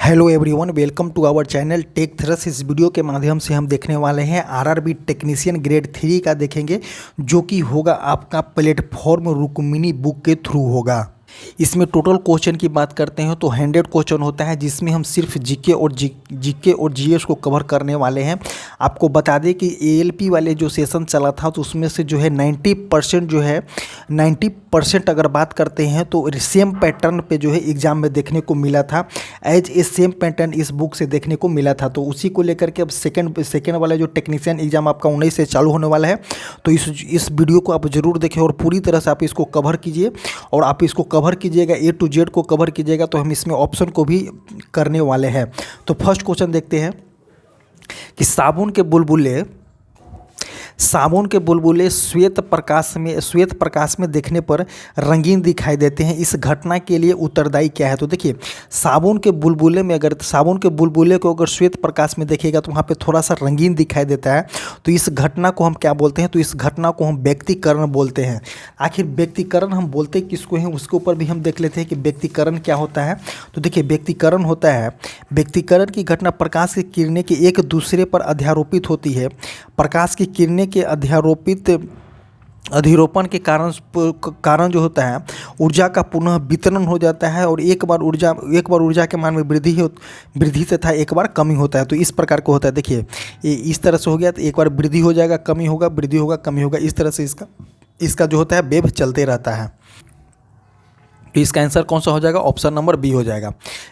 Hello everyone, welcome to our channel tech थ्रस। इस video के माध्यम से हम देखने वाले हैं आरआरबी टेक्नीशियन ग्रेड 3 का देखेंगे, जो कि होगा आपका प्लेटफॉर्म रुक्मिणी बुक के थ्रू होगा। इसमें टोटल क्वेश्चन की बात करते हैं तो 100 क्वेश्चन होता है, जिसमें हम सिर्फ जीके और जीएस को कवर करने वाले हैं। आपको बता दें कि एएलपी वाले जो सेशन चला था तो उसमें से जो है 90% अगर बात करते हैं तो सेम पैटर्न पे जो है एग्ज़ाम में देखने को मिला था। एज ए सेम पैटर्न इस बुक से देखने को मिला था, तो उसी को लेकर के अब सेकेंड वाला जो टेक्नीशियन एग्ज़ाम आपका 19 से चालू होने वाला है। तो इस वीडियो को आप ज़रूर देखें और पूरी तरह से आप इसको कवर कीजिए, और आप इसको कवर कीजिएगा, ए टू जेड को कवर कीजिएगा। तो हम इसमें ऑप्शन को भी करने वाले हैं। तो फर्स्ट क्वेश्चन देखते हैं कि साबुन के बुलबुले श्वेत प्रकाश में देखने पर रंगीन दिखाई देते हैं। इस घटना के लिए उत्तरदायी क्या है? तो देखिए, साबुन के बुलबुले को अगर श्वेत प्रकाश में देखेगा तो वहाँ पे थोड़ा सा रंगीन दिखाई देता है। तो इस घटना को हम क्या बोलते हैं? तो इस घटना को हम व्यक्तिकरण बोलते हैं। आखिर व्यक्तिकरण हम बोलते किसको हैं, उसके ऊपर भी हम देख लेते हैं कि व्यक्तिकरण क्या होता है। तो देखिए, व्यक्तिकरण होता है, व्यक्तिकरण की घटना प्रकाश की किरणें की एक दूसरे पर अध्यारोपित होती है। प्रकाश की किरणें के अधिरोपण के कारण जो होता है, ऊर्जा का पुनः वितरण हो जाता है, और एक बार ऊर्जा के मान में वृद्धि तथा एक बार कमी होता है। तो इस प्रकार को होता है। देखिए, ये इस तरह से हो गया, तो एक बार वृद्धि हो जाएगा, कमी होगा, वृद्धि होगा, कमी होगा, इस तरह से इसका जो होता है वेव चलते रहता है। तो इसका आंसर कौन सा हो जाएगा? ऑप्शन नंबर बी हो जाएगा।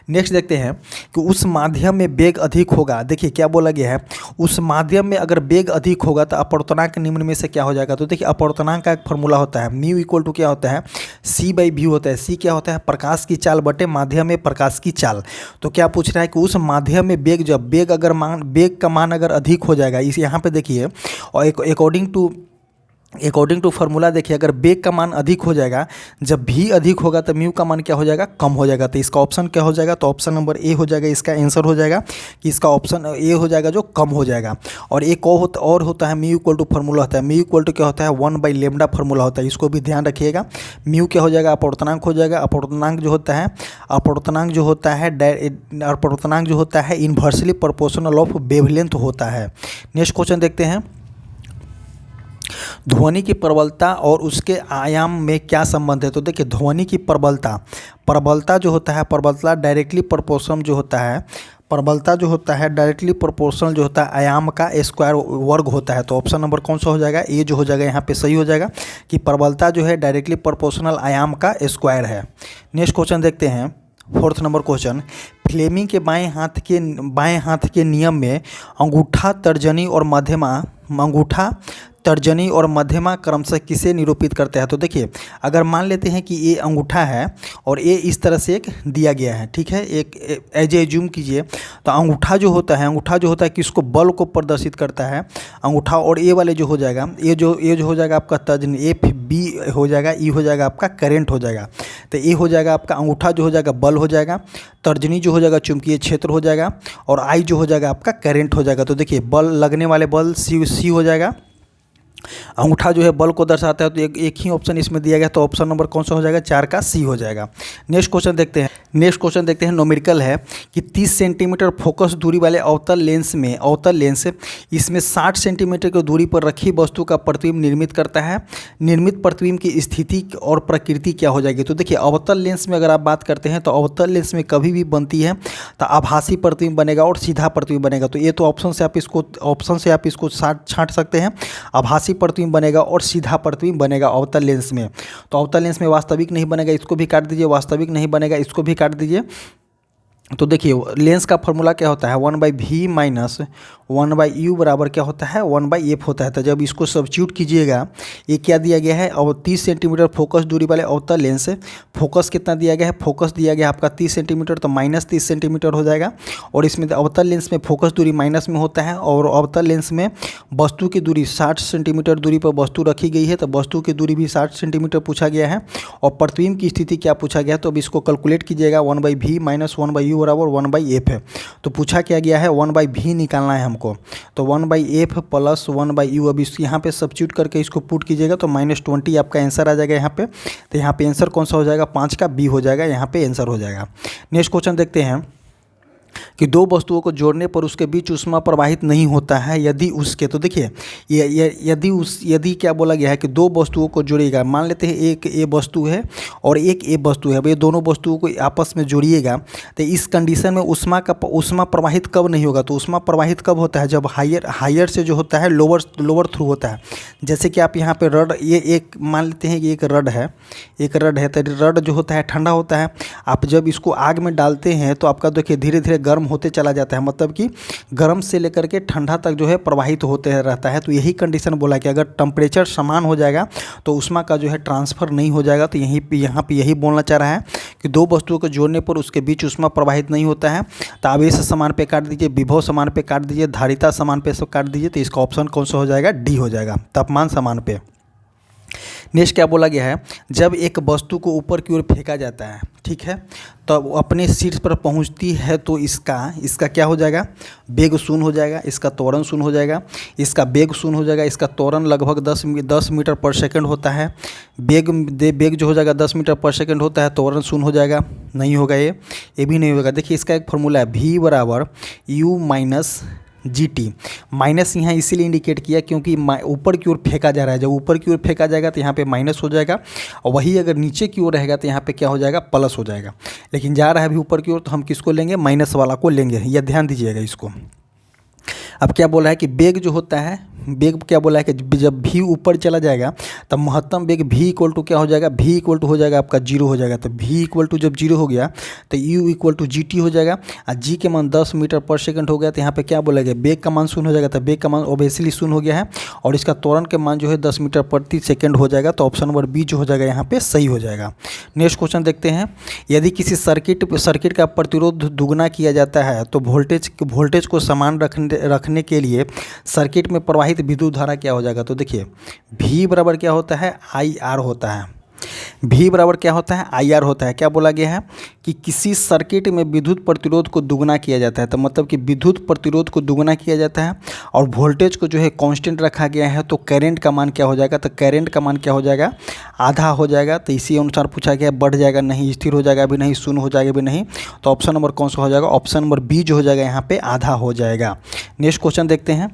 नेक्स्ट देखते हैं कि उस माध्यम में वेग अधिक होगा। देखिए क्या बोला गया है, उस माध्यम में अगर वेग अधिक होगा तो अपवर्तनांक निम्न में से क्या हो जाएगा? तो देखिए, अपवर्तनांक का एक फॉर्मूला होता है, म्यू इक्वल टू क्या होता है? सी बाई व्यू होता है। सी क्या होता है? प्रकाश की चाल बटे माध्यम में प्रकाश की चाल। तो क्या पूछ रहा है कि उस माध्यम में वेग का मान अगर अधिक हो जाएगा, इस यहाँ पे देखिए, और अकॉर्डिंग टू फार्मूला देखिए, अगर वेग का मान अधिक हो जाएगा, जब भी अधिक होगा तो म्यू का मान क्या हो जाएगा? कम हो जाएगा। तो इसका ऑप्शन क्या हो जाएगा? तो ऑप्शन नंबर ए हो जाएगा। इसका आंसर हो जाएगा कि इसका ऑप्शन ए हो जाएगा, जो कम हो जाएगा। और एक और होता है, म्यू इक्वल टू फार्मूला होता है। म्यू इक्वल टू क्या होता है? 1/λ फार्मूला होता है। इसको भी ध्यान रखिएगा। म्यू क्या हो जाएगा? अपवर्तनांक हो जाएगा। अपवर्तनांक जो होता है इन्वर्सली प्रोपोर्शनल ऑफ वेवलेंथ होता है। नेक्स्ट क्वेश्चन देखते हैं, ध्वनि की प्रबलता और उसके आयाम में क्या संबंध है? तो देखिए, ध्वनि की प्रबलता जो होता है, प्रबलता डायरेक्टली प्रोपोर्शनल जो होता है आयाम का स्क्वायर वर्ग होता है। तो ऑप्शन नंबर कौन सा हो जाएगा? ए जो हो जाएगा यहाँ पे सही हो जाएगा कि प्रबलता जो है डायरेक्टली प्रोपोर्शनल आयाम का स्क्वायर है। नेक्स्ट क्वेश्चन देखते हैं, फोर्थ नंबर क्वेश्चन, फ्लेमिंग के बाएं हाथ के नियम में अंगूठा तर्जनी और मध्यमा क्रमशः किसे निरूपित करता है? तो देखिए, अगर मान लेते हैं कि ये अंगूठा है और ये इस तरह से एक दिया गया है, ठीक है, एक एज एज्यूम कीजिए, तो अंगूठा जो होता है किसको? बल को प्रदर्शित करता है अंगूठा। और ये वाले जो हो जाएगा, ये जो हो जाएगा आपका तर्जनी, एफ बी हो जाएगा, ई हो जाएगा आपका करंट हो जाएगा। तो ये हो जाएगा आपका अंगूठा जो हो जाएगा बल हो जाएगा, तर्जनी जो हो जाएगा चुंबकीय क्षेत्र हो जाएगा, और आई जो हो जाएगा आपका करंट हो जाएगा। तो देखिए, बल लगने वाले बल सी हो जाएगा। अंगूठा जो है बल को दर्शाता है, तो एक ही ऑप्शन इसमें दिया गया, तो ऑप्शन नंबर कौन सा हो जाएगा? 4 का सी हो जाएगा। नेक्स्ट क्वेश्चन देखते हैं, न्यूमेरिकल है कि 30 सेंटीमीटर फोकस दूरी वाले अवतल लेंस इसमें 60 सेंटीमीटर की दूरी पर रखी वस्तु का प्रतिबिंब निर्मित करता है। निर्मित प्रतिबिंब की स्थिति और प्रकृति क्या हो जाएगी? तो देखिए, अवतल लेंस में अगर आप बात करते हैं तो अवतल लेंस में कभी भी बनती है तो आभासी प्रतिबिंब बनेगा और सीधा प्रतिबिंब बनेगा। तो ये तो ऑप्शन से आप इसको छांट सकते हैं। आभासी प्रतिबिंब बनेगा और सीधा प्रतिबिंब बनेगा अवतल लेंस में। तो अवतल लेंस में वास्तविक नहीं बनेगा, इसको भी काट दीजिए, वास्तविक नहीं बनेगा, इसको भी काट दीजिए। तो देखिए, लेंस का फॉर्मूला क्या होता है? 1/v माइनस 1/u बराबर क्या होता है? 1/f होता है। तो जब इसको सब्स्टिट्यूट कीजिएगा, ये क्या दिया गया है? और 30 सेंटीमीटर फोकस दूरी वाले अवतल लेंस, फोकस कितना दिया गया है? फोकस दिया गया आपका 30 सेंटीमीटर, तो माइनस 30 सेंटीमीटर हो जाएगा। और इसमें अवतल लेंस में फोकस दूरी माइनस में होता है, और अवतल लेंस में वस्तु की दूरी 60 सेंटीमीटर दूरी पर वस्तु रखी गई है, तो वस्तु की दूरी भी 60 सेंटीमीटर पूछा गया है। और प्रतिबिंब की स्थिति क्या पूछा गया है? तो अब इसको कैलकुलेट कीजिएगा, 1/v माइनस 1/u बराबर 1/f है। तो पूछा क्या गया है? 1/v निकालना है हमको, तो 1/f प्लस 1/u। अब इस यहाँ पे सब्स्टिट्यूट करके इसको पुट कीजिएगा तो -20 आपका आंसर आ जाएगा यहाँ पे। तो यहाँ पे आंसर कौन सा हो जाएगा? 5 का बी हो जाएगा, यहाँ पे आंसर हो जाएगा। नेक्स्ट क्वेश्चन देखते हैं, कि दो वस्तुओं को जोड़ने पर उसके बीच ऊष्मा प्रवाहित नहीं होता है यदि उसके, तो देखिए यदि क्या बोला गया है कि दो वस्तुओं को जोड़िएगा। मान लेते हैं एक ए वस्तु है और एक ए वस्तु है, अब ये दोनों वस्तुओं को आपस में जोड़िएगा तो इस कंडीशन में ऊष्मा प्रवाहित कब नहीं होगा? तो ऊष्मा प्रवाहित कब होता है? जब हायर से जो होता है लोअर थ्रू होता है। जैसे कि आप यहाँ पे रड, ये एक मान लेते हैं कि एक रड है तो रड जो होता है ठंडा होता है। आप जब इसको आग में डालते हैं तो आपका देखिए धीरे धीरे गर्म होते चला जाता है, मतलब कि गर्म से लेकर के ठंडा तक जो है प्रवाहित होते रहता है। तो यही कंडीशन बोला कि अगर टेम्परेचर समान हो जाएगा तो ऊष्मा का जो है ट्रांसफ़र नहीं हो जाएगा। तो यहाँ पे यही बोलना चाह रहा है कि दो वस्तुओं को जोड़ने पर उसके बीच ऊष्मा प्रवाहित नहीं होता है। तो आवेश समान पे काट दीजिए, विभव समान पे काट दीजिए, धारिता समान पे काट दीजिए, तो इसका ऑप्शन कौन सा हो जाएगा? डी हो जाएगा, तापमान समान पे। नेक्स्ट क्या बोला गया है? जब एक वस्तु को ऊपर की ओर फेंका जाता है, ठीक है, तो अपने शीर्ष पर पहुंचती है तो इसका क्या हो जाएगा? वेग शून्य हो जाएगा, इसका त्वरण शून्य हो जाएगा, इसका वेग शून्य हो जाएगा, इसका त्वरण लगभग 10 मीटर पर सेकंड होता है। वेग जो हो जाएगा 10 मीटर पर सेकंड होता है, त्वरण शून्य हो जाएगा, नहीं होगा, ये भी नहीं होगा। देखिए इसका एक फॉर्मूला है, v बराबर u माइनस GT। माइनस यहाँ इसीलिए इंडिकेट किया क्योंकि ऊपर की ओर फेंका जा रहा है। जब ऊपर की ओर फेंका जाएगा तो यहाँ पे माइनस हो जाएगा, और वही अगर नीचे की ओर रहेगा तो यहाँ पे क्या हो जाएगा? प्लस हो जाएगा। लेकिन जा रहा है अभी ऊपर की ओर, तो हम किसको लेंगे? माइनस वाला को लेंगे। यह ध्यान दीजिएगा इसको। अब क्या बोला है कि वेग जो होता है, वेग क्या बोला है कि जब v ऊपर चला जाएगा तब महत्तम वेग v इक्वल टू क्या हो जाएगा? v इक्वल टू हो जाएगा आपका 0 हो जाएगा। तो v इक्वल टू जब 0 हो गया तो u इक्वल टू GT हो जाएगा, और g के मान 10 मीटर पर सेकंड हो गया। तो यहाँ पे क्या बोला गया? वेग का मान शून्य हो जाएगा, तो वेग का मान ऑब्वियसली शून्य हो गया है, और इसका त्वरण के मान जो है 10 मीटर प्रति सेकंड हो जाएगा। तो ऑप्शन नंबर बी जो हो जाएगा यहाँ पे सही हो जाएगा। नेक्स्ट क्वेश्चन देखते हैं। यदि किसी सर्किट का प्रतिरोध दुगना किया जाता है तो वोल्टेज को समान रखने के लिए सर्किट में प्रवाहित विद्युत धारा क्या हो जाएगा? तो देखिए V बराबर क्या होता है? IR होता है। V बराबर क्या होता है? IR होता है। क्या बोला गया है कि किसी सर्किट में विद्युत प्रतिरोध को दुगना किया जाता है, तो मतलब कि विद्युत प्रतिरोध को दुगना किया जाता है और वोल्टेज को जो है कांस्टेंट रखा गया है, तो करंट का मान क्या हो जाएगा? तो करंट का मान क्या हो जाएगा? आधा हो जाएगा। तो इसी अनुसार पूछा गया, बढ़ जाएगा नहीं, स्थिर हो जाएगा भी नहीं, शून्य हो जाएगा भी नहीं। तो ऑप्शन नंबर कौन सा हो जाएगा? ऑप्शन नंबर बी जो हो जाएगा यहाँ पे आधा हो जाएगा। नेक्स्ट क्वेश्चन देखते हैं।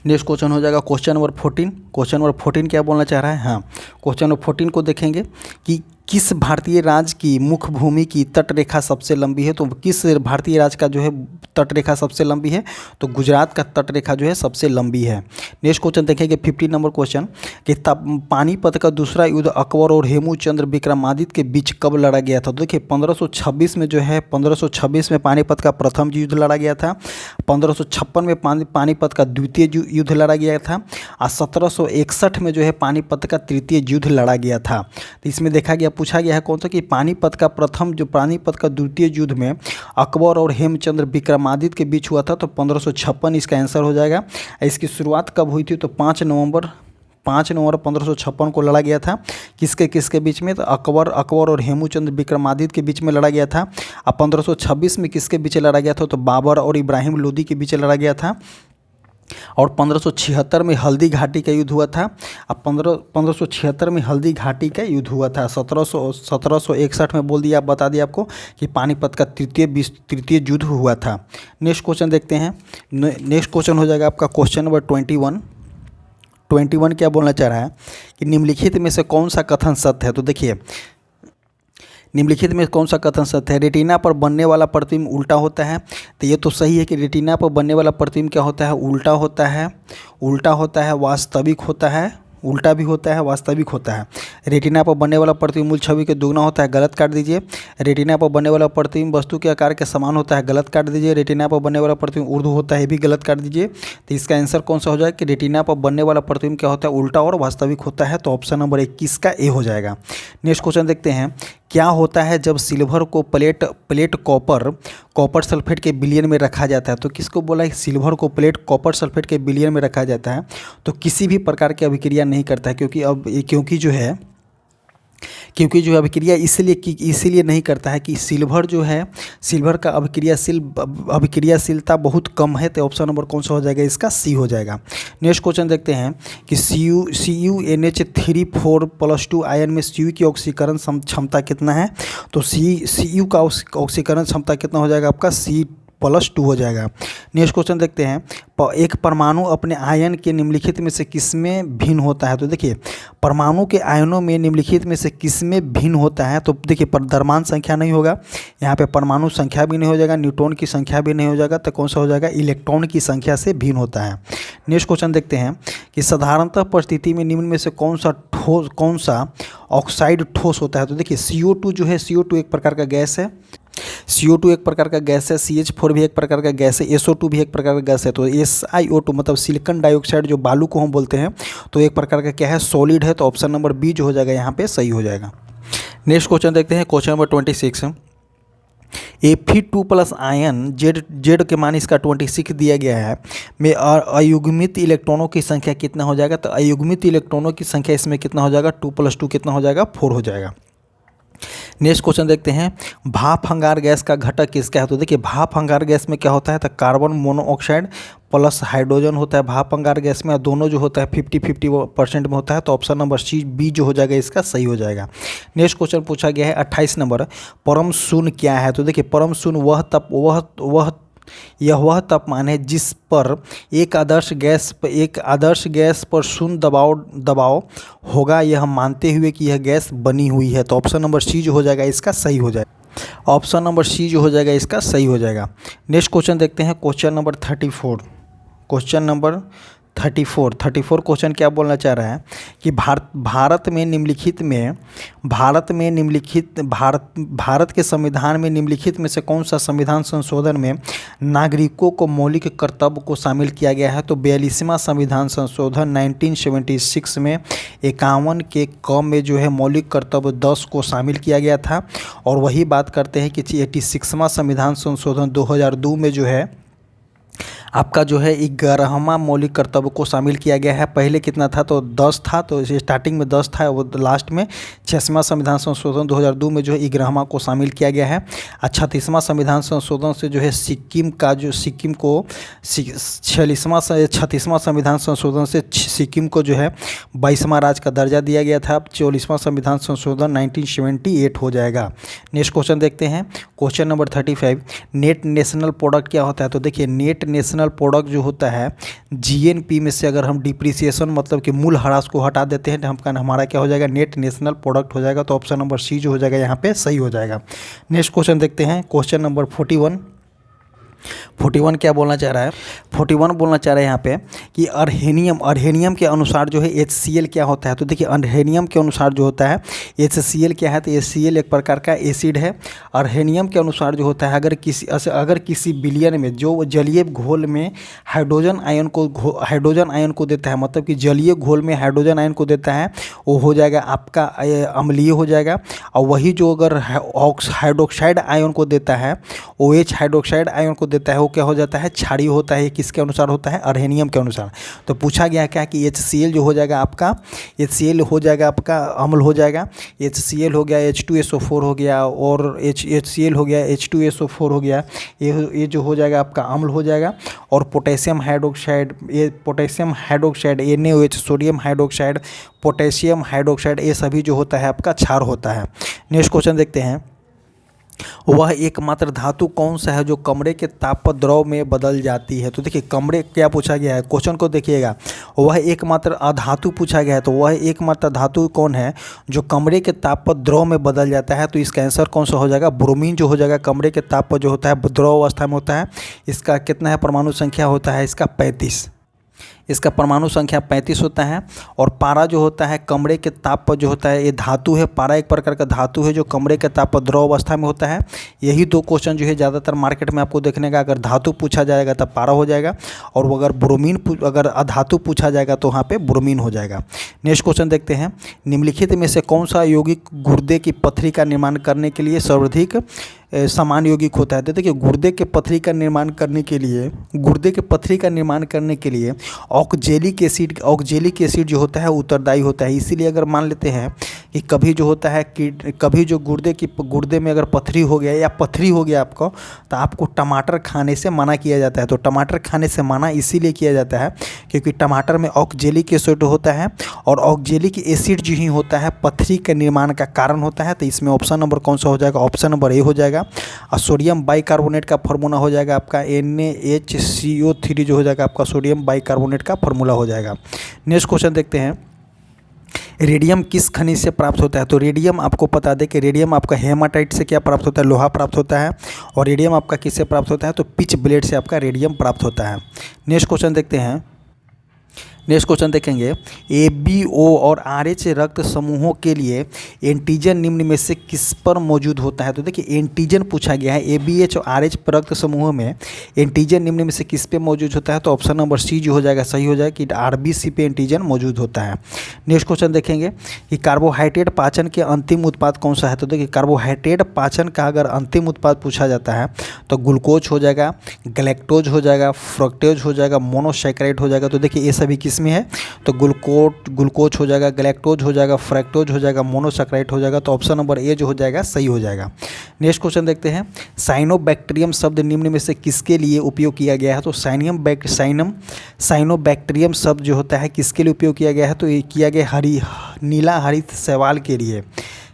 नेक्स्ट क्वेश्चन हो जाएगा क्वेश्चन नंबर 14। क्वेश्चन नंबर 14 क्या बोलना चाह रहा है? हाँ, क्वेश्चन नंबर 14 को देखेंगे कि किस भारतीय राज्य की मुख्य भूमि की तटरेखा सबसे लंबी है? तो किस भारतीय राज्य का जो है तटरेखा सबसे लंबी है? तो गुजरात का तटरेखा जो है सबसे लंबी है। नेक्स्ट क्वेश्चन देखेंगे 15 नंबर क्वेश्चन कि पानीपत का दूसरा युद्ध अकबर और हेमूचंद्र विक्रमादित्य के बीच कब लड़ा गया था? तो देखिए 1526 में जो है 1526 में पानीपत का प्रथम युद्ध लड़ा गया था, 1556 में पानीपत का द्वितीय युद्ध लड़ा गया था, और 1761 में जो है पानीपत का तृतीय युद्ध लड़ा गया था। तो इसमें देखा गया, पूछा गया है कौन सा कि पानीपत का द्वितीय युद्ध में अकबर और हेमचंद्र विक्रमादित्य के बीच हुआ था, तो 1556 इसका आंसर हो जाएगा। इसकी शुरुआत कब हुई थी? तो 5 नवंबर 1556 को लड़ा गया था। किसके बीच में? तो अकबर और हेमूचंद्र विक्रमादित्य के बीच में लड़ा गया था। अब 1526 में किसके बीच लड़ा गया था? तो बाबर और इब्राहिम लोदी के बीच लड़ा गया था। और 1576 में हल्दी घाटी का युद्ध हुआ था। अब 1576 में हल्दी घाटी का युद्ध हुआ था। 1761 में बोल दिया, बता दिया आपको कि पानीपत का तृतीय युद्ध हुआ था। नेक्स्ट क्वेश्चन देखते हैं। नेक्स्ट क्वेश्चन हो जाएगा आपका क्वेश्चन नंबर 21 क्या बोलना चाह रहा है कि निम्नलिखित में से कौन सा कथन सत्य है? तो देखिए निम्नलिखित में कौन सा कथन सत्य है? रेटिना पर बनने वाला प्रतिबिंब उल्टा होता है। तो ये तो सही है कि रेटिना पर बनने वाला प्रतिबिंब क्या होता है? उल्टा होता है, वास्तविक होता है, उल्टा भी होता है, वास्तविक होता है। रेटिना पर बनने वाला प्रतिबिंब मूल छवि के दोगुना होता है, गलत काट दीजिए। रेटिना पर बनने वाला प्रतिबिंब वस्तु के आकार के समान होता है, गलत काट दीजिए। रेटिना पर बनने वाला प्रतिबिंब ऊर्ध्व होता है, भी गलत काट दीजिए। तो इसका आंसर कौन सा हो जाएगा कि रेटिना पर बनने वाला प्रतिबिंब क्या होता है? उल्टा और वास्तविक होता है। तो ऑप्शन नंबर 21 का ए हो जाएगा। नेक्स्ट क्वेश्चन देखते हैं। क्या होता है जब सिल्वर को प्लेट कॉपर सल्फेट के विलयन में रखा जाता है? तो किसको बोला है? सिल्वर को प्लेट कॉपर सल्फेट के विलयन में रखा जाता है तो किसी भी प्रकार की अभिक्रिया नहीं करता है, क्योंकि जो है अभिक्रिया इसीलिए नहीं करता है कि सिल्वर का अभिक्रियाशीलता बहुत कम है। तो ऑप्शन नंबर कौन सा हो जाएगा? इसका सी हो जाएगा। नेक्स्ट क्वेश्चन देखते हैं कि CuNH3 4+2 आयन में Cu की ऑक्सीकरण क्षमता कितना है? तो Cu का ऑक्सीकरण क्षमता कितना हो जाएगा आपका? 2+2 हो जाएगा। नेक्स्ट क्वेश्चन देखते हैं, एक परमाणु अपने आयन के निम्नलिखित में से किसमें भिन्न होता है? तो देखिए परमाणु के आयनों में निम्नलिखित में से किसमें भिन्न होता है? तो देखिए द्रव्यमान संख्या नहीं होगा, यहाँ पे परमाणु संख्या भी नहीं हो जाएगा, न्यूट्रॉन की संख्या भी नहीं हो जाएगा, तो कौन सा हो जाएगा? इलेक्ट्रॉन की संख्या से भिन्न होता है। नेक्स्ट क्वेश्चन देखते हैं कि साधारणतः परिस्थिति में निम्न में से कौन सा ऑक्साइड ठोस होता है? तो देखिए CO2 जो है, CO2 एक प्रकार का गैस है, CO2 एक प्रकार का गैस है, CH4 भी एक प्रकार का गैस है, SO2 भी एक प्रकार का गैस है। तो SiO2 मतलब सिलिकॉन डाइऑक्साइड जो बालू को हम बोलते हैं, तो एक प्रकार का क्या है? सॉलिड है। तो ऑप्शन नंबर बी जो हो जाएगा यहाँ पे सही हो जाएगा। नेक्स्ट क्वेश्चन देखते हैं, question number 26। Fe2+ ion Z के मान इसका 26 दिया गया है में अयुग्मित इलेक्ट्रॉनों की संख्या कितना हो जाएगा? तो अयुग्मित इलेक्ट्रॉनों की संख्या इसमें कितना हो जाएगा? 2+2 कितना हो जाएगा? 4 हो जाएगा। नेक्स्ट क्वेश्चन देखते हैं, भाप अंगार गैस का घटक किसका है? तो देखिए भाप अंगार गैस में क्या होता है? तो कार्बन मोनोऑक्साइड प्लस हाइड्रोजन होता है भाप अंगार गैस में, दोनों जो होता है 50-50% में होता है। तो ऑप्शन नंबर सी बी जो हो जाएगा इसका सही हो जाएगा। नेक्स्ट क्वेश्चन पूछा गया है 28 नंबर, परम शून्य क्या है? तो देखिए परम शून्य वह तापमान है जिस पर एक आदर्श गैस पर शून्य दबाव होगा, यह मानते हुए कि यह गैस बनी हुई है। तो ऑप्शन नंबर सी जो हो जाएगा इसका सही हो जाएगा। ऑप्शन नंबर सी जो हो जाएगा इसका सही हो जाएगा। नेक्स्ट क्वेश्चन देखते हैं, question number 34। Question number 34 question क्या बोलना चाह रहा है कि भारत के संविधान में निम्नलिखित में से कौन सा संविधान संशोधन में नागरिकों को मौलिक कर्तव्य को शामिल किया गया है? तो 42वां संविधान संशोधन 1976 में 51 के क में जो है मौलिक कर्तव्य 10 को शामिल किया गया था। और वही बात करते हैं कि 86वां संविधान संशोधन 2002 में जो है आपका जो है 11वां मौलिक कर्तव्य को शामिल किया गया है। पहले कितना था? तो 10 था, तो स्टार्टिंग में 10 था, वो लास्ट में 86वां संविधान संशोधन 2002 में जो है 11वां को शामिल किया गया है। 36वां संविधान संशोधन से जो है सिक्किम को 36वां संविधान संशोधन से सिक्किम को जो है 22वां राज्य का दर्जा दिया गया था। अब 44वां संविधान संशोधन 1978 हो जाएगा। नेक्स्ट क्वेश्चन देखते हैं, question number 35, net national product क्या होता है? तो देखिए नेट नेशनल प्रोडक्ट जो होता है GNP में से अगर हम डिप्रिसिएशन मतलब कि मूल ह्रास को हटा देते हैं तो हमारा क्या हो जाएगा? नेट नेशनल प्रोडक्ट हो जाएगा। तो ऑप्शन नंबर सी जो हो जाएगा यहाँ पे सही हो जाएगा। नेक्स्ट क्वेश्चन देखते हैं, क्वेश्चन नंबर 41 क्या बोलना चाह रहा है? 41 बोलना चाह रहा है यहाँ पे कि अर्हेनियम के अनुसार जो है HCl क्या होता है? तो देखिए अर्हेनियम के अनुसार जो होता है HCl क्या है? तो HCl एक प्रकार का एसिड है। अर्हेनियम के अनुसार जो होता है अगर किसी विलयन में जो जलीय घोल में हाइड्रोजन आयन को देता है, मतलब कि जलीय घोल में हाइड्रोजन आयन को देता है, वो हो जाएगा आपका अम्लीय हो जाएगा। और वही जो अगर हाइड्रोक्साइड आयन को देता है, OH हाइड्रोक्साइड आयन को देता है, वो क्या हो जाता है? क्षारीय होता है। किसके अनुसार होता है? अर्हेनियम के अनुसार। तो पूछा गया क्या कि HCl जो हो जाएगा आपका अम्ल हो जाएगा। HCl हो गया, H2SO4 हो गया, और HCl हो गया, H2SO4 हो गया, ये जो हो जाएगा आपका अम्ल हो जाएगा। और potassium hydroxide NaOH, sodium hydroxide, potassium hydroxide, ये सभी जो होता है आपका क्षार होता है। नेक्स्ट क्वेश्चन देखते हैं, वह एकमात्र धातु कौन सा है जो कमरे के ताप पर द्रव में बदल जाती है? तो देखिए कमरे क्या पूछा गया है, क्वेश्चन को देखिएगा, वह एकमात्र अधातु पूछा गया है। तो वह एकमात्र धातु कौन है जो कमरे के ताप पर द्रव में बदल जाता है? तो इसका आंसर कौन सा हो जाएगा? ब्रोमीन जो हो जाएगा। कमरे के ताप पर जो होता है द्रव अवस्था में होता है। इसका कितना है परमाणु संख्या होता है? इसका 35। इसका परमाणु संख्या 35 होता है। और पारा जो होता है कमरे के ताप पर जो होता है, ये धातु है। पारा एक प्रकार का धातु है जो कमरे के ताप पर द्रव अवस्था में होता है। यही दो क्वेश्चन जो है ज़्यादातर मार्केट में आपको देखने का, अगर धातु पूछा जाएगा तब पारा हो जाएगा, और अगर अधातु पूछा जाएगा तो वहाँ पे ब्रोमीन हो जाएगा। नेक्स्ट क्वेश्चन देखते हैं, निम्नलिखित में से कौन सा यौगिक गुर्दे की पथरी का निर्माण करने के लिए सर्वाधिक समान यौगिक होता है? तो देखिए गुर्दे के पथरी का निर्माण करने के लिए ऑक्जेलिक एसिड जो होता है उत्तरदायी होता है। इसीलिए अगर मान लेते हैं कि कभी जो गुर्दे में अगर पथरी हो गया या पथरी हो गया आपको, तो आपको टमाटर खाने से मना किया जाता है। तो टमाटर खाने से मना इसीलिए किया जाता है क्योंकि टमाटर में ऑक्जेलिक एसिड होता है, और ऑक्जेलिक एसिड जो ही होता है पथरी के निर्माण का कारण होता है। तो इसमें ऑप्शन नंबर कौन सा हो जाएगा? ऑप्शन नंबर ए हो जाएगा। जाएगा। और सोडियम बाइकार्बोनेट का फार्मूला हो जाएगा आपका NaHCO3 जो हो जाएगा आपका सोडियम बाइकार्बोनेट का फार्मूला हो जाएगा। नेक्स्ट क्वेश्चन देखते हैं, रेडियम किस खनिज से प्राप्त होता है? तो रेडियम आपको बता दें कि रेडियम आपका हेमाटाइट से क्या प्राप्त होता है? लोहा प्राप्त होता है। और रेडियम आपका किससे प्राप्त होता है? तो पिच ब्लेड से आपका रेडियम प्राप्त होता है। नेक्स्ट क्वेश्चन देखते हैं, नेक्स्ट क्वेश्चन देखेंगे, ABO और RH रक्त समूहों के लिए एंटीजन निम्न में से किस पर मौजूद होता है? तो देखिए एंटीजन पूछा गया है, ABH और RH रक्त समूहों में एंटीजन निम्न में से किस पे मौजूद होता है? तो ऑप्शन नंबर C जो हो जाएगा सही हो जाएगा कि RBC पे एंटीजन मौजूद होता है। नेक्स्ट क्वेश्चन देखेंगे कि कार्बोहाइड्रेट पाचन के अंतिम उत्पाद कौन सा है? तो देखिए कार्बोहाइड्रेट पाचन का अगर अंतिम उत्पाद पूछा जाता है तो ग्लूकोज हो जाएगा, ग्लैक्टोज हो जाएगा, फ्रक्टोज हो जाएगा, मोनोसैकेराइड हो जाएगा। तो देखिए ये सभी किस में है? तो ग्लूकोज हो जाएगा, ग्लैक्टोज हो जाएगा, फ्रक्टोज हो जाएगा, मोनोसैकेराइड हो जाएगा। तो ऑप्शन नंबर ए जो हो जाएगा सही हो जाएगा। नेक्स्ट क्वेश्चन देखते हैं, साइनोबैक्टीरियम शब्द निम्न में से किसके लिए उपयोग किया गया है? तो साइनोबैक्टीरियम शब्द जो होता है किसके लिए उपयोग किया गया है? तो ये किया गया नीला हरित शैवाल के लिए।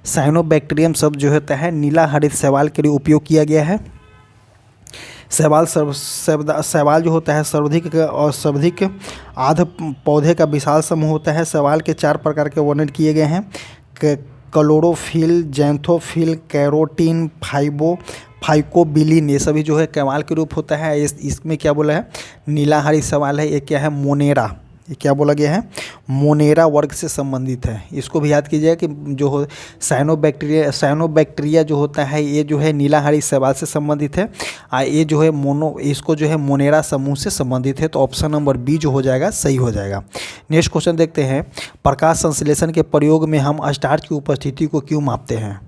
साइनोबैक्टीरियम शब्द जो होता है नीला हरित शैवाल के लिए उपयोग किया गया है। शैवाल जो होता है सर्वाधिक आध पौधे का विशाल समूह होता है। शैवाल के 4 प्रकार के वर्णन किए गए हैं, क्लोरोफिल, जैंथोफिल, कैरोटीन, फाइकोबिलिन, ये सभी जो है कैवाल के रूप होता है। इसमें क्या बोला है? नीलाहारी शैवाल है। ये क्या है? मोनेरा। ये क्या बोला गया है? मोनेरा वर्ग से संबंधित है। इसको भी याद कीजिएगा कि जो हो साइनोबैक्टीरिया जो होता है ये जो है नीलाहारी शैवाल से संबंधित है। ये जो है इसको जो है मोनेरा समूह से संबंधित है। तो ऑप्शन नंबर बी जो हो जाएगा सही हो जाएगा। नेक्स्ट क्वेश्चन देखते हैं, प्रकाश संश्लेषण के प्रयोग में हम स्टार्च की उपस्थिति को क्यों मापते हैं?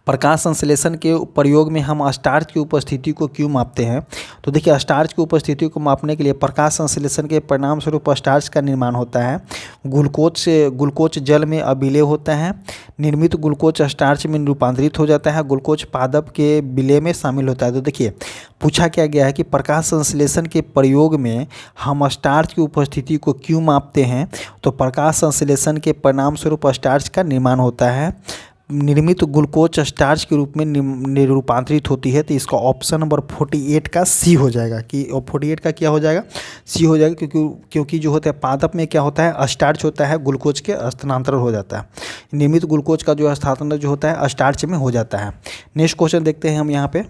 प्रकाश संश्लेषण के प्रयोग में हम स्टार्च की उपस्थिति को क्यों मापते हैं? तो देखिए स्टार्च की उपस्थिति को मापने के लिए प्रकाश संश्लेषण के परिणाम स्वरूप स्टार्च का निर्माण होता है। ग्लूकोज जल में अविलेय होता है। निर्मित ग्लूकोज स्टार्च में रूपांतरित हो जाता है। ग्लूकोज पादप के विलय में शामिल होता है। तो देखिए पूछा क्या गया है कि प्रकाश संश्लेषण के प्रयोग में हम स्टार्च की उपस्थिति को क्यों मापते हैं? तो प्रकाश संश्लेषण के परिणाम स्वरूप स्टार्च का निर्माण होता है। निर्मित ग्लूकोज स्टार्च के रूप में रूपांतरित होती है। तो इसका ऑप्शन नंबर 48 का सी हो जाएगा कि 48 का क्या हो जाएगा? सी हो जाएगा, क्योंकि जो होता है पादप में क्या होता है? स्टार्च होता है, ग्लूकोज के स्थानांतरण हो जाता है। निर्मित ग्लूकोज का जो स्थानांतरण जो होता है स्टार्च में हो जाता है। नेक्स्ट क्वेश्चन देखते हैं हम यहाँ पे।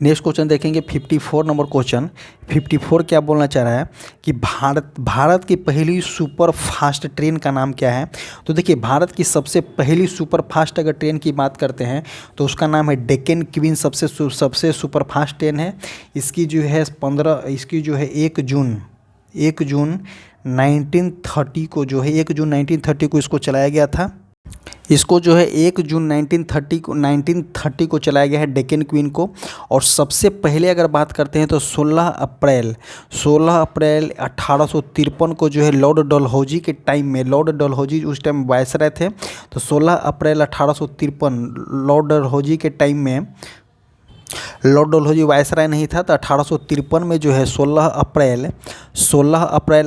नेक्स्ट क्वेश्चन देखेंगे 54 नंबर क्वेश्चन। 54 क्या बोलना चाह रहा है कि भारत की पहली सुपर फास्ट ट्रेन का नाम क्या है? तो देखिए भारत की सबसे पहली सुपर फास्ट अगर ट्रेन की बात करते हैं तो उसका नाम है डेक्कन क्वीन। सबसे सुपर फास्ट ट्रेन है। इसकी जो है 1 जून 1930 को जो है 1 जून 1930 को इसको चलाया गया था। इसको जो है 1 जून 1930 को चलाया गया है डेक्कन क्वीन को। और सबसे पहले अगर बात करते हैं तो 16 अप्रैल 1853 को जो है लॉर्ड डलहौजी के टाइम में, लॉर्ड डलहौजी उस टाइम वायसराय थे। तो 16 अप्रैल 1853 लॉर्ड डलहौजी के टाइम में, लॉर्ड डलहौजी वायसराय नहीं था। तो 1853 में जो है 16 अप्रैल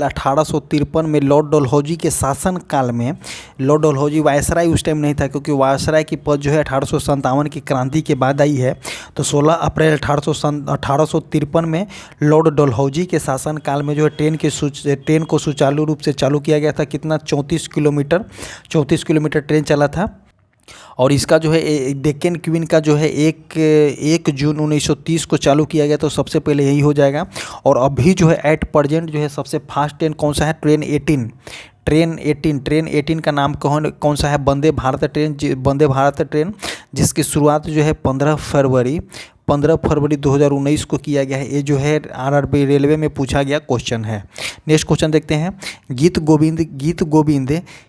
1853 में लॉर्ड डलहौजी के शासन काल में, लॉर्ड डलहौजी वायसराय उस टाइम नहीं था क्योंकि वायसराय की पद जो है 1857 की क्रांति के बाद आई है। तो 16 अप्रैल 1853 में लॉर्ड डलहौजी के शासन काल में जो है ट्रेन को सुचारू रूप से चालू किया गया था। कितना? 34 किलोमीटर ट्रेन चला था। और इसका जो है डेक्कन क्वीन का जो है 1 जून 1930 को चालू किया गया। तो सबसे पहले यही हो जाएगा। और अभी जो है एट प्रेजेंट जो है सबसे फास्ट ट्रेन कौन सा है? ट्रेन 18 का नाम कौन सा है? वंदे भारत ट्रेन, जिसकी शुरुआत जो है 15 फरवरी 2019 को किया गया है। ये जो है आरआरबी रेलवे में पूछा गया क्वेश्चन है। नेक्स्ट क्वेश्चन देखते हैं, गीत गोविंद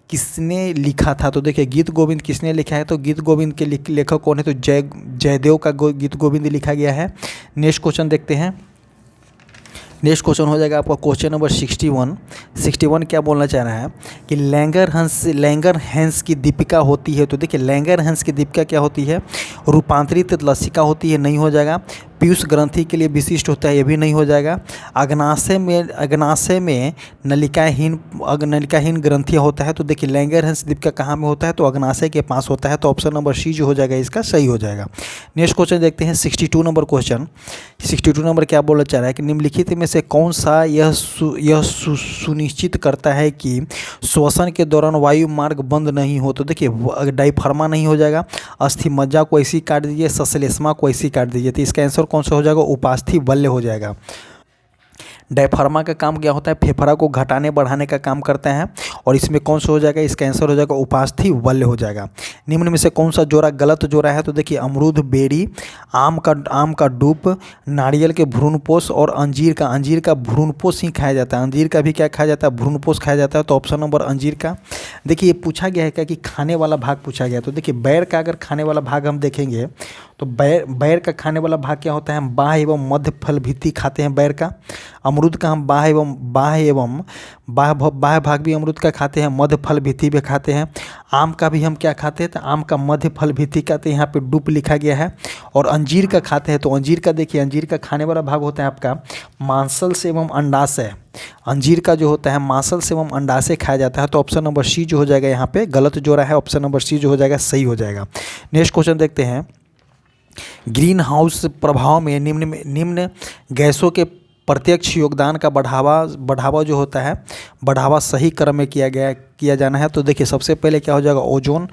किसने लिखा था? तो देखिए गीत गोविंद किसने लिखा है? तो गीत गोविंद के लेखक कौन है? तो जयदेव का गीत गोविंद लिखा गया है। नेक्स्ट क्वेश्चन देखते हैं। नेक्स्ट क्वेश्चन हो जाएगा आपका क्वेश्चन नंबर 61 क्या बोलना चाह रहा है कि लैंगरहैंस की दीपिका होती है। तो देखिए लैंगरहैंस की दीपिका क्या होती है? रूपांतरित लसिका होती है, नहीं हो जाएगा। पीयूष ग्रंथि के लिए विशिष्ट होता है, ये भी नहीं हो जाएगा। अग्नाशय में नलिकाहीन ग्रंथियाँ होता है, तो देखिए लैंगरहंस दीपिका कहाँ में होता है, तो अग्नाशय के पास होता है, तो ऑप्शन नंबर सी जो हो जाएगा इसका सही हो जाएगा। नेक्स्ट क्वेश्चन देखते हैं 62 नंबर क्वेश्चन। 62 नंबर क्या बोलना चाह रहा है कि निम्नलिखित में से कौन सा यह सुनिश्चित करता है कि श्वसन के दौरान वायु मार्ग बंद नहीं हो, तो देखिए डायफ्रामा नहीं हो जाएगा, अस्थि मज्जा को ऐसी काट दीजिए, सश्लेष्मा को ऐसी काट दीजिए, तो इसका आंसर कौन सा हो जाएगा, उपास्थि बल्य हो जाएगा। डायफ्रामा का काम क्या होता है, फेफड़ा को घटाने बढ़ाने का काम करते हैं, और इसमें कौन सा हो जाएगा, इसका आंसर हो जाएगा उपास्थि बल्य हो जाएगा। निम्न में से कौन सा जोड़ा गलत जोड़ा है, तो देखिए अमरूद, बेरी, आम का डूप, नारियल के भ्रूणपोष और अंजीर का भ्रूणपोष ही खाया जाता है। अंजीर का भी क्या खाया जाता है, भ्रूणपोष खाया जाता है, तो ऑप्शन नंबर अंजीर का। देखिए ये पूछा गया है क्या कि खाने वाला भाग पूछा गया, तो देखिए बैर का अगर खाने वाला भाग हम देखेंगे तो बैर का खाने वाला भाग क्या होता है, हम बाह्य एवं मध्य फल भित्ति खाते हैं बैर का। अमरूद का हम बाह्य भाग भी अमरूद का खाते हैं, मध्य फल भित्ति भी खाते हैं। आम का भी हम क्या खाते हैं, तो आम का मध्य फल भित्ति खाते हैं, यहाँ पे डूप लिखा गया है। और अंजीर का खाते हैं, तो अंजीर का देखिए अंजीर का खाने वाला भाग होता है आपका मांसल एवं अंडाशय। अंजीर का जो होता है मांसल एवं अंडाशय खाया जाता है, तो ऑप्शन नंबर सी जो हो जाएगा यहाँ पे गलत जोड़ा है, ऑप्शन नंबर सी जो हो जाएगा सही हो जाएगा। नेक्स्ट क्वेश्चन देखते हैं, ग्रीन हाउस प्रभाव में निम्न गैसों के प्रत्यक्ष योगदान का बढ़ावा जो होता है, बढ़ावा सही क्रम में किया जाना है, तो देखिए सबसे पहले क्या हो जाएगा, ओजोन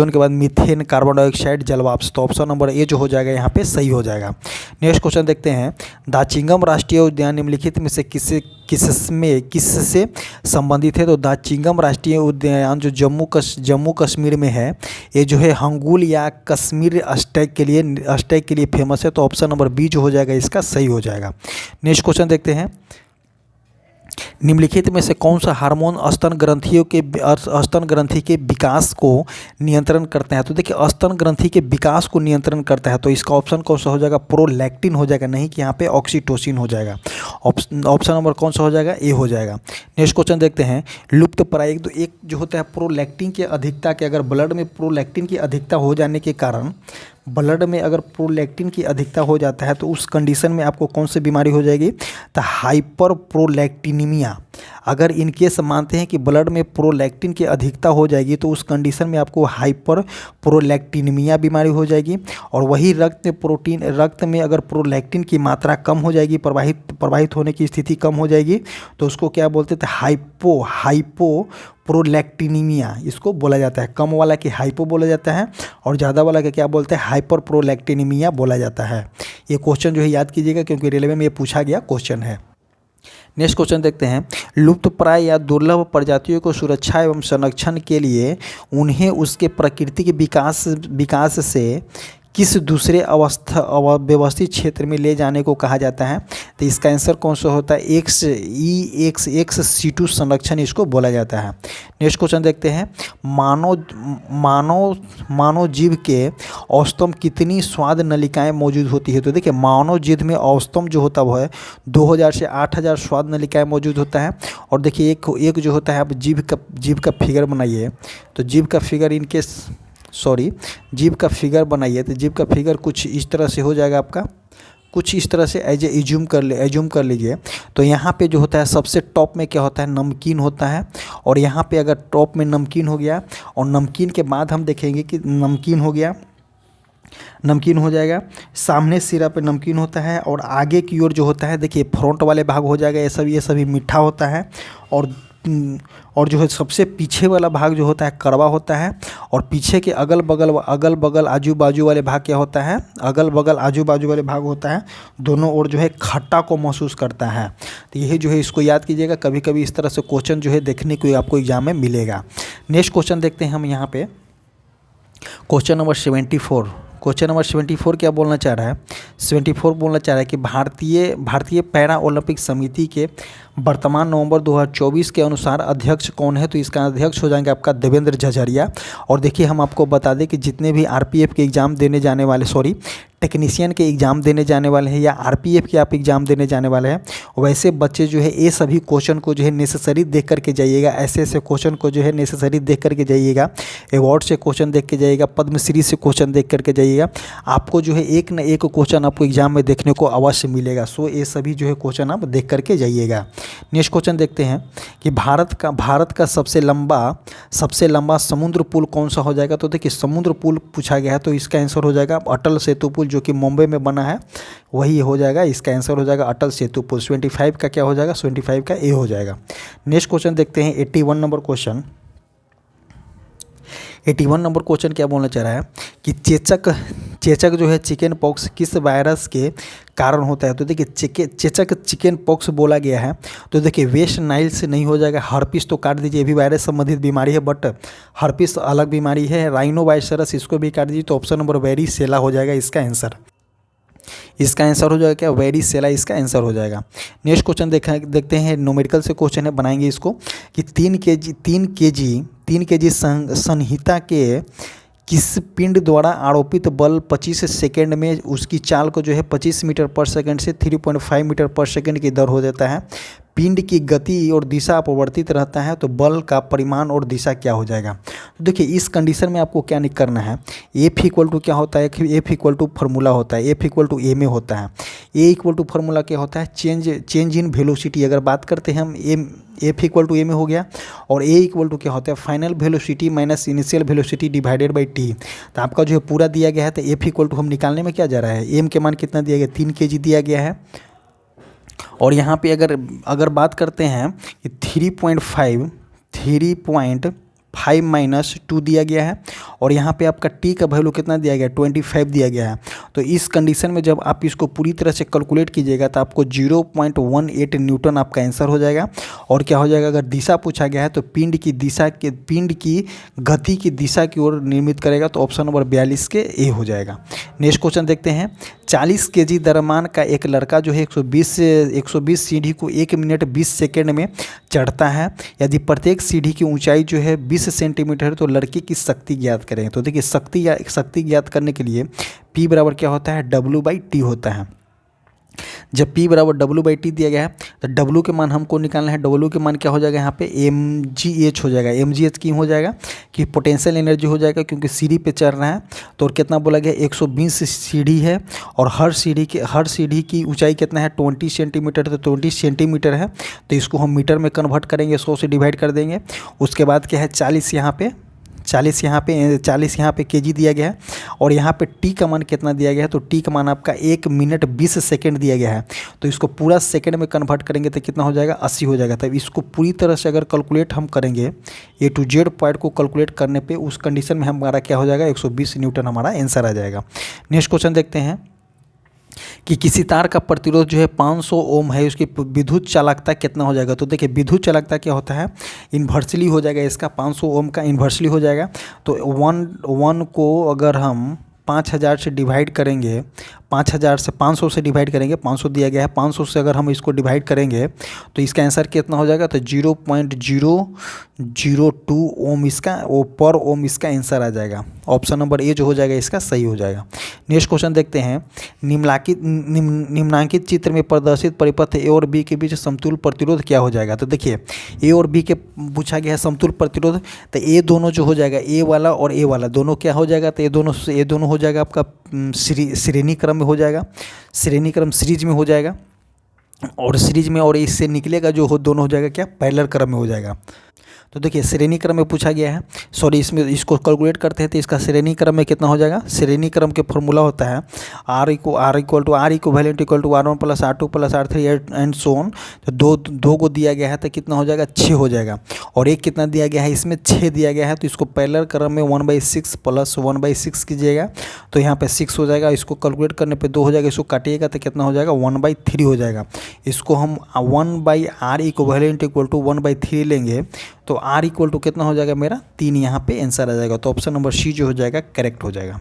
के बाद मीथेन, कार्बन डाइऑक्साइड, जलवाष्प, तो ऑप्शन नंबर ए जो हो जाएगा यहाँ पे सही हो जाएगा। नेक्स्ट क्वेश्चन देखते हैं, दाचिंगम राष्ट्रीय उद्यान निम्नलिखित में से किससे संबंधित है, तो दाचिंगम राष्ट्रीय उद्यान जो जम्मू कश्मीर में है, ये जो है हंगुल या कश्मीर स्टैग के लिए फेमस है, तो ऑप्शन नंबर बी जो हो जाएगा इसका सही हो जाएगा। नेक्स्ट क्वेश्चन देखते हैं, निम्नलिखित में से कौन सा हार्मोन स्तन ग्रंथि के विकास को नियंत्रण करते हैं, तो देखिए स्तन ग्रंथि के विकास को नियंत्रण करता है, तो इसका ऑप्शन कौन सा हो जाएगा, प्रोलैक्टिन हो जाएगा, नहीं कि यहाँ पे ऑक्सीटोसिन हो जाएगा। ऑप्शन नंबर कौन सा हो जाएगा, ए हो जाएगा। नेक्स्ट क्वेश्चन देखते हैं, लुप्त प्राय एक जो होता है प्रोलैक्टिन की अधिकता के, अगर ब्लड में प्रोलैक्टिन की अधिकता हो जाने के कारण ब्लड में अगर प्रोलैक्टिन की अधिकता हो जाता है, तो उस कंडीशन में आपको कौन सी बीमारी हो जाएगी, तो हाइपर प्रोलैक्टिनीमिया। अगर इन केस मानते हैं कि ब्लड में प्रोलैक्टिन की अधिकता हो जाएगी, तो उस कंडीशन में आपको हाइपर प्रोलैक्टिनीमिया बीमारी हो जाएगी। और वही रक्त में अगर प्रोलैक्टिन की मात्रा कम हो जाएगी, प्रवाहित होने की स्थिति कम हो जाएगी, तो उसको क्या बोलते थे, हाइपो प्रोलैक्टिनीमिया इसको बोला जाता है। कम वाला की हाइपो बोला जाता है, और ज़्यादा वाला का क्या बोलते हैं, हाइपर प्रोलैक्टिनीमिया बोला जाता है। ये क्वेश्चन जो है याद कीजिएगा, क्योंकि रेलवे में ये पूछा गया क्वेश्चन है। नेक्स्ट क्वेश्चन देखते हैं, लुप्तप्राय या दुर्लभ प्रजातियों को सुरक्षा एवं संरक्षण के लिए उन्हें उसके प्राकृतिक विकास से किस दूसरे व्यवस्थित क्षेत्र में ले जाने को कहा जाता है, तो इसका आंसर कौन सा होता है, एक्स सीटू संरक्षण इसको बोला जाता है। नेक्स्ट क्वेश्चन देखते हैं, मानव जीव के औसतम कितनी स्वाद नलिकाएं मौजूद होती है, तो देखिए मानव जीव में औसतम जो होता है वो है 2000 से 8000 स्वाद नलिकाएं मौजूद होता है। और देखिए एक जो होता है, आप जीव का फिगर बनाइए, तो जीव का फिगर बनाइए, तो जीव का फिगर कुछ इस तरह से हो जाएगा आपका, कुछ इस तरह से एज्यूम कर लीजिए। तो यहाँ पे जो होता है सबसे टॉप में क्या होता है, नमकीन होता है, और यहाँ पे अगर टॉप में नमकीन हो गया, और नमकीन के बाद हम देखेंगे कि नमकीन हो जाएगा, सामने सिरा पे नमकीन होता है, और आगे की ओर जो होता है देखिए फ्रंट वाले भाग हो जाएगा, ये सभी मीठा होता है, और जो है सबसे पीछे वाला भाग जो होता है कड़वा होता है, और पीछे के अगल बगल आजू बाजू वाले भाग क्या होता है, अगल बगल आजू बाजू वाले भाग होता है, दोनों ओर जो है खट्टा को महसूस करता है। तो यही जो है इसको याद कीजिएगा, कभी कभी इस तरह से क्वेश्चन जो है देखने को आपको एग्जाम में मिलेगा। नेक्स्ट क्वेश्चन देखते हैं हम यहाँ पे, क्वेश्चन नंबर 74। क्वेश्चन नंबर 74 क्या बोलना चाह रहा है, 74 बोलना चाह रहा है कि भारतीय पैरा ओलंपिक समिति के वर्तमान नवंबर 2024 के अनुसार अध्यक्ष कौन है, तो इसका अध्यक्ष हो जाएंगे आपका देवेंद्र झझरिया। और देखिए हम आपको बता दें कि जितने भी आरपीएफ के एग्ज़ाम देने जाने वाले टेक्नीशियन के एग्ज़ाम देने जाने वाले हैं या आरपीएफ के आप एग्ज़ाम देने जाने वाले हैं, वैसे बच्चे जो है ये सभी क्वेश्चन को जो है नेसेसरी देख करके जाइएगा। ऐसे ऐसे क्वेश्चन को जो है नेसेसरी देख करके जाइएगा। अवार्ड से क्वेश्चन देख के जाइएगा, पद्मश्री से क्वेश्चन देख करके जाइएगा। आपको जो है एक न एक क्वेश्चन आपको एग्जाम में देखने को अवश्य मिलेगा। सो ये सभी जो है क्वेश्चन आप देख करके जाइएगा। नेक्स्ट क्वेश्चन देखते हैं कि भारत का सबसे लंबा समुद्र पुल कौन सा हो जाएगा। तो देखिए समुद्र पुल पूछा गया है तो इसका आंसर हो जाएगा अटल सेतु पुल, जो कि मुंबई में बना है, वही हो जाएगा। इसका आंसर हो जाएगा अटल सेतु पुल। 25 का क्या हो जाएगा, 25 का ए हो जाएगा। नेक्स्ट क्वेश्चन देखते हैं 81 नंबर क्वेश्चन। 81 नंबर क्वेश्चन क्या बोलना चाह रहा है कि चेचक जो है चिकन पॉक्स किस वायरस के कारण होता है। तो देखिए चेचक चिकन पॉक्स बोला गया है तो देखिए वेस्ट नाइल से नहीं हो जाएगा। हर्पिस तो काट दीजिए, ये भी वायरस संबंधित बीमारी है, बट हर्पिस अलग बीमारी है। राइनोवायरस इसको भी काट दीजिए, तो ऑप्शन नंबर वेरिसेला हो जाएगा इसका आंसर। इसका आंसर हो जाएगा क्या, वेरिसेला इसका आंसर हो जाएगा। नेक्स्ट क्वेश्चन देखते हैं, न्यूमेरिकल से क्वेश्चन है, बनाएंगे इसको कि 3 केजी संहिता के किस पिंड द्वारा आरोपित बल 25 सेकेंड में उसकी चाल को जो है 25 मीटर पर सेकेंड से 3.5 मीटर पर सेकेंड की दर हो जाता है। पिंड की गति और दिशा अपरिवर्तित रहता है, तो बल का परिमाण और दिशा क्या हो जाएगा। तो देखिए इस कंडीशन में आपको क्या नहीं करना है, एफ इक्वल टू क्या होता है, एफ इक्वल टू फार्मूला होता है, F equal to M A होता है। ए इक्वल टू फार्मूला क्या होता है, चेंज इन वेलोसिटी। अगर बात करते हैं हम F equal to M A हो गया, और ए इक्वल टू क्या होता है, final velocity minus initial velocity divided by T. तो आपका जो है पूरा दिया गया है, तो एफ इक्वल टू हम निकालने में क्या जा रहा है, एम के मान कितना दिया गया, 3 kg दिया गया है। और यहाँ पे अगर बात करते हैं कि 3.5 माइनस 2 दिया गया है, और यहाँ पे आपका टी का वैल्यू कितना दिया गया है, 25 दिया गया है। तो इस कंडीशन में जब आप इसको पूरी तरह से कैलकुलेट कीजिएगा तो आपको 0.18 न्यूटन आपका आंसर हो जाएगा। और क्या हो जाएगा, अगर दिशा पूछा गया है तो पिंड की गति की दिशा की ओर निर्मित करेगा, तो ऑप्शन नंबर 42 के ए हो जाएगा। नेक्स्ट क्वेश्चन देखते हैं, 40 kg द्रव्यमान का एक लड़का जो है 120 सीढ़ी को 1 मिनट 20 सेकेंड में चढ़ता है। यदि प्रत्येक सीढ़ी की ऊंचाई जो है 20 सेंटीमीटर है, तो लड़के की शक्ति ज्ञात करें। तो देखिए शक्ति ज्ञात करने के लिए P बराबर क्या होता है, W/T होता है। जब P बराबर W/T दिया गया है तो W के मान हमको निकालना है। W के मान क्या हो जाएगा, यहाँ पे mgh हो जाएगा। mgh क्यों हो जाएगा कि पोटेंशियल एनर्जी हो जाएगा, क्योंकि सीढ़ी पे चढ़ रहा है। तो कितना बोला गया, 120 सीढ़ी है, और हर सीढ़ी की ऊंचाई कितना है, 20 सेंटीमीटर। तो 20 सेंटीमीटर है, तो इसको हम मीटर में कन्वर्ट करेंगे, 100 से डिवाइड कर देंगे। उसके बाद क्या है, 40 यहाँ पे केजी दिया गया है, और यहाँ पे टी का मान कितना दिया गया है, तो टी का मान आपका 1 मिनट 20 सेकेंड दिया गया है। तो इसको पूरा सेकेंड में कन्वर्ट करेंगे तो कितना हो जाएगा, 80 हो जाएगा। तब इसको पूरी तरह से अगर कैलकुलेट हम करेंगे, A to Z पॉइंट को कैलकुलेट करने पे उस कंडीशन में हमारा क्या हो जाएगा, 120 न्यूटन हमारा आंसर आ जाएगा। नेक्स्ट क्वेश्चन देखते हैं कि किसी तार का प्रतिरोध जो है 500 ओम है, उसकी विद्युत चालकता कितना हो जाएगा। तो देखिए विद्युत चालकता क्या होता है, इन्वर्सली हो जाएगा इसका, 500 ओम का इन्वर्सली हो जाएगा। तो 1 को अगर हम 5000 से डिवाइड करेंगे, 5000 से 500 से डिवाइड करेंगे, 500 दिया गया है, 500 से अगर हम इसको डिवाइड करेंगे तो इसका आंसर कितना हो जाएगा, तो 0.002 ओम इसका पर ओम इसका आंसर आ जाएगा। ऑप्शन नंबर ए जो हो जाएगा इसका सही हो जाएगा। नेक्स्ट क्वेश्चन देखते हैं, निम्नांकित चित्र में प्रदर्शित परिपथ ए और बी के बीच समतुल प्रतिरोध क्या हो जाएगा। तो देखिए ए और बी के पूछा गया है समतुल प्रतिरोध, तो ए दोनों जो हो जाएगा, ए वाला और ए वाला दोनों क्या हो जाएगा, तो ए दोनों हो जाएगा आपका श्रेणी क्रम में हो जाएगा, श्रेणी क्रम सीरीज में हो जाएगा, और सीरीज में और इससे निकलेगा जो हो दोनों हो जाएगा क्या, पैरेलल क्रम में हो जाएगा। तो देखिए श्रेणी क्रम में पूछा गया है, इसको कैलकुलेट करते हैं तो इसका श्रेणी क्रम में कितना हो जाएगा। श्रेणी क्रम के फॉर्मूला होता है R equal to R1 plus R2 plus R3 and so on. तो दो को दिया गया है तो कितना हो जाएगा, 6 हो जाएगा, और एक कितना दिया गया है, इसमें 6 दिया गया है। तो इसको पैरेलल क्रम में 1/6 प्लस 1/6 कीजिएगा, तो यहाँ पे 6 हो जाएगा। इसको कैलकुलेट करने पे 2 हो जाएगा, इसको काटिएगा तो कितना हो जाएगा, 1/3 हो जाएगा। इसको हम 1/R इक्वल टू 1/3 लेंगे, तो R इक्वल टू कितना हो जाएगा मेरा, 3 यहाँ पे आंसर आ जाएगा। तो ऑप्शन नंबर सी जो हो जाएगा करेक्ट हो जाएगा।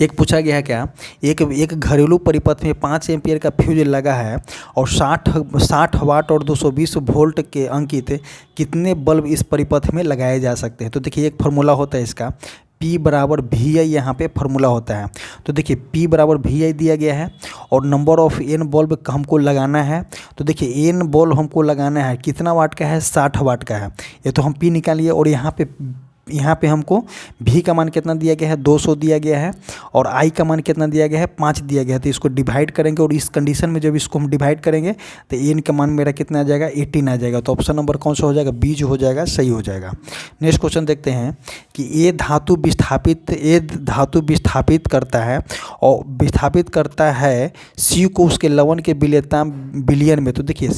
एक पूछा गया है क्या, एक घरेलू परिपथ में 5 एम्पियर का फ्यूज लगा है और 60 वाट और 220 वोल्ट के अंकित कितने बल्ब इस परिपथ में लगाए जा सकते हैं। तो देखिए एक फार्मूला होता है इसका, P बराबर VI यहाँ पे फार्मूला होता है। तो देखिए P बराबर VI दिया गया है और नंबर ऑफ N बल्ब हमको लगाना है। तो देखिए N बल्ब हमको लगाना है, कितना वाट का है, 60 वाट का है। ये तो हम P निकालिए और यहाँ पे हमको V का मान कितना दिया गया है, 200 दिया गया है और I का मान कितना दिया गया है, 5 दिया गया है। तो इसको डिवाइड करेंगे और इस कंडीशन में जब इसको हम डिवाइड करेंगे तो N का मान मेरा कितना आ जाएगा, 18 आ जाएगा। तो ऑप्शन नंबर कौन सा हो जाएगा, B जो हो जाएगा सही हो जाएगा। नेक्स्ट क्वेश्चन देखते हैं कि ए धातु विस्थापित करता है और विस्थापित करता है C को उसके लवण के विलयन में। तो देखिए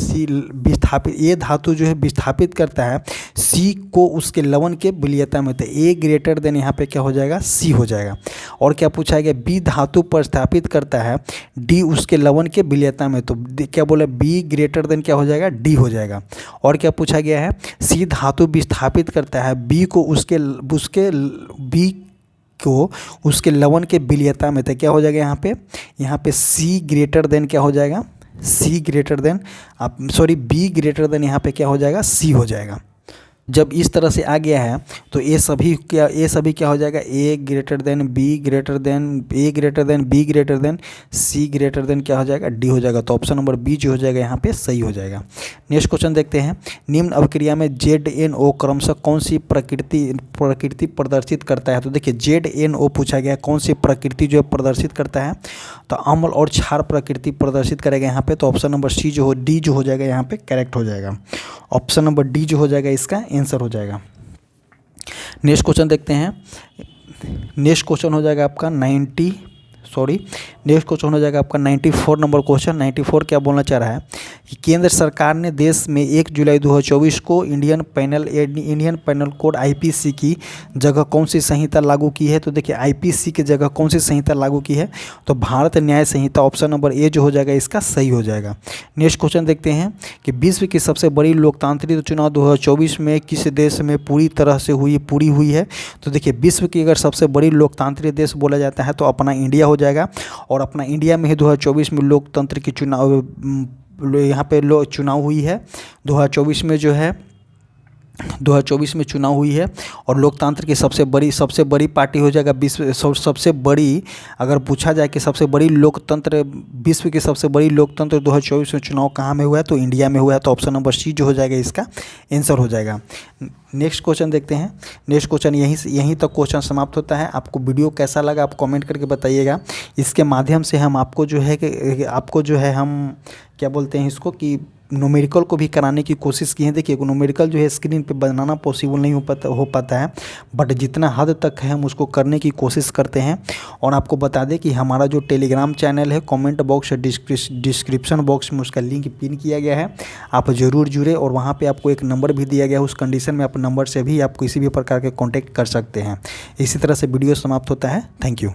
ए धातु जो है विस्थापित करता है C को उसके लवण के विलयता में। तो A ग्रेटर देन यहाँ पे क्या हो जाएगा, C हो जाएगा। और क्या पूछा गया, B धातु प्रस्थापित करता है D उसके लवण के विलयता में। तो क्या बोला, B ग्रेटर देन क्या हो जाएगा, D हो जाएगा। और क्या पूछा गया है, C धातु विस्थापित करता है B को उसके लवण के विलयता में। तो क्या हो जाएगा यहाँ पे C ग्रेटर देन क्या हो जाएगा, B ग्रेटर देन यहाँ पे क्या हो जाएगा, C हो जाएगा। जब इस तरह से आ गया है तो ए सभी क्या हो जाएगा, A greater than B greater than A greater than B greater than C greater than क्या हो जाएगा, D हो जाएगा। तो ऑप्शन नंबर B जो हो जाएगा यहाँ पे सही हो जाएगा। नेक्स्ट क्वेश्चन देखते हैं, निम्न अभिक्रिया में ZNO क्रमशः कौन सी प्रकृति प्रदर्शित करता है। तो देखिए ZNO पूछा गया कौन सी प्रकृति जो है प्रदर्शित करता है, तो अम्ल और क्षार प्रकृति प्रदर्शित करेगा यहाँ पे। तो ऑप्शन नंबर D जो हो जाएगा यहाँ पे करेक्ट हो जाएगा। ऑप्शन नंबर D जो हो जाएगा इसका आंसर हो जाएगा। नेक्स्ट क्वेश्चन देखते हैं, नेक्स्ट क्वेश्चन हो जाएगा आपका 94 नंबर क्वेश्चन। 94 क्या बोलना चाह रहा है कि केंद्र सरकार ने देश में 1 जुलाई 2024 को इंडियन पैनल कोड IPC की जगह कौन सी संहिता लागू की है। तो देखिए IPC की जगह कौन सी संहिता लागू की है, तो भारत न्याय संहिता। ऑप्शन नंबर A जो हो जाएगा इसका सही हो जाएगा। नेक्स्ट क्वेश्चन देखते हैं कि विश्व की सबसे बड़ी लोकतांत्रिक चुनाव 2024 में किस देश में पूरी हुई है। तो देखिए विश्व की अगर सबसे बड़ी लोकतांत्रिक देश बोला जाता है तो अपना इंडिया हो जाएगा। और अपना इंडिया में ही 2024 में लोकतंत्र की चुनाव हुई है। 2024 में चुनाव हुई है और लोकतंत्र की सबसे बड़ी पार्टी हो जाएगा सबसे बड़ी, अगर पूछा जाए कि सबसे बड़ी लोकतंत्र, विश्व की सबसे बड़ी लोकतंत्र 2024 में चुनाव कहाँ में हुआ है, तो इंडिया में हुआ है। तो ऑप्शन नंबर C जो हो जाएगा इसका आंसर हो जाएगा। नेक्स्ट क्वेश्चन देखते हैं। नेक्स्ट क्वेश्चन यहीं तक क्वेश्चन समाप्त होता है। आपको वीडियो कैसा लगा आप कमेंट करके बताइएगा। इसके माध्यम से हम आपको जो है हम क्या बोलते हैं इसको कि न्यूमेरिकल को भी कराने की कोशिश की है। देखिए न्यूमेरिकल जो है स्क्रीन पे बनाना पॉसिबल नहीं हो पाता है, बट जितना हद तक है हम उसको करने की कोशिश करते हैं। और आपको बता दें कि हमारा जो टेलीग्राम चैनल है, कमेंट बॉक्स डिस्क्रिप्शन बॉक्स में उसका लिंक पिन किया गया है, आप ज़रूर जुड़े। और वहाँ पर आपको एक नंबर भी दिया गया है, उस कंडीशन में आप नंबर से भी आप किसी भी प्रकार के कॉन्टैक्ट कर सकते हैं। इसी तरह से वीडियो समाप्त होता है। Thank you.